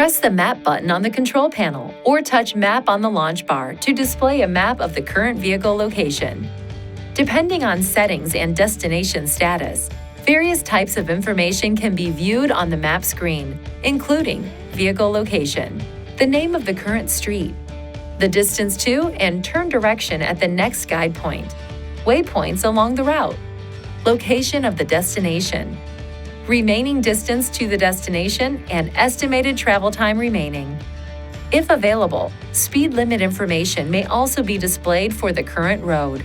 Press the Map button on the control panel or touch Map on the launch bar to display a map of the current vehicle location. Depending on settings and destination status, various types of information can be viewed on the map screen, including vehicle location, the name of the current street, the distance to and turn direction at the next guide point, waypoints along the route, location of the destination, remaining distance to the destination, and estimated travel time remaining. If available, speed limit information may also be displayed for the current road.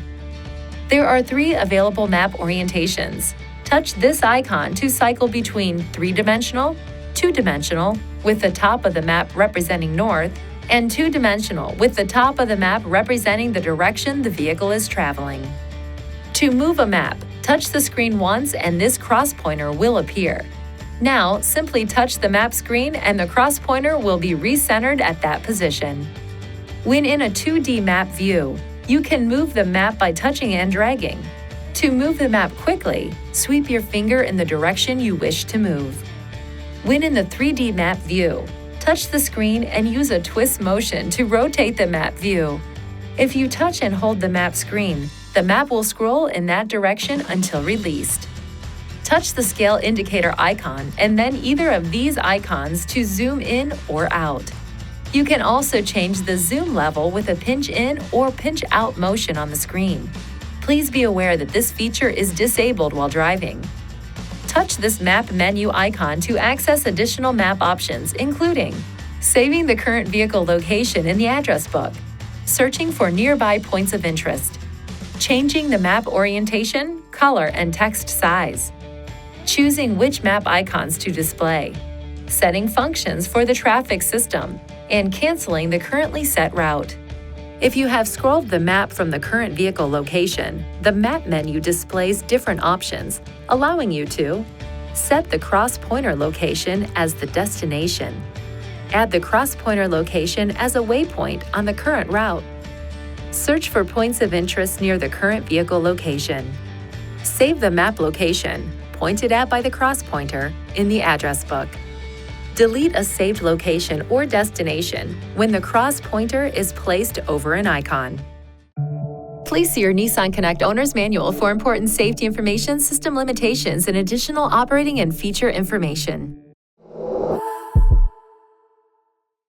There are 3 available map orientations. Touch this icon to cycle between 3-dimensional, 2-dimensional, with the top of the map representing north, and 2-dimensional, with the top of the map representing the direction the vehicle is traveling. To move a map, touch the screen once and this cross pointer will appear. Now, simply touch the map screen and the cross pointer will be recentered at that position. When in a 2D map view, you can move the map by touching and dragging. To move the map quickly, sweep your finger in the direction you wish to move. When in the 3D map view, touch the screen and use a twist motion to rotate the map view. If you touch and hold the map screen, the map will scroll in that direction until released. Touch the scale indicator icon and then either of these icons to zoom in or out. You can also change the zoom level with a pinch in or pinch out motion on the screen. Please be aware that this feature is disabled while driving. Touch this map menu icon to access additional map options, including saving the current vehicle location in the address book, searching for nearby points of interest, changing the map orientation, color, and text size, choosing which map icons to display, setting functions for the traffic system, and canceling the currently set route. If you have scrolled the map from the current vehicle location, the map menu displays different options, allowing you to set the cross-pointer location as the destination, add the cross-pointer location as a waypoint on the current route, search for points of interest near the current vehicle location, save the map location, pointed at by the cross-pointer, in the address book. Delete a saved location or destination when the cross-pointer is placed over an icon. Please see your Nissan Connect Owner's Manual for important safety information, system limitations, and additional operating and feature information.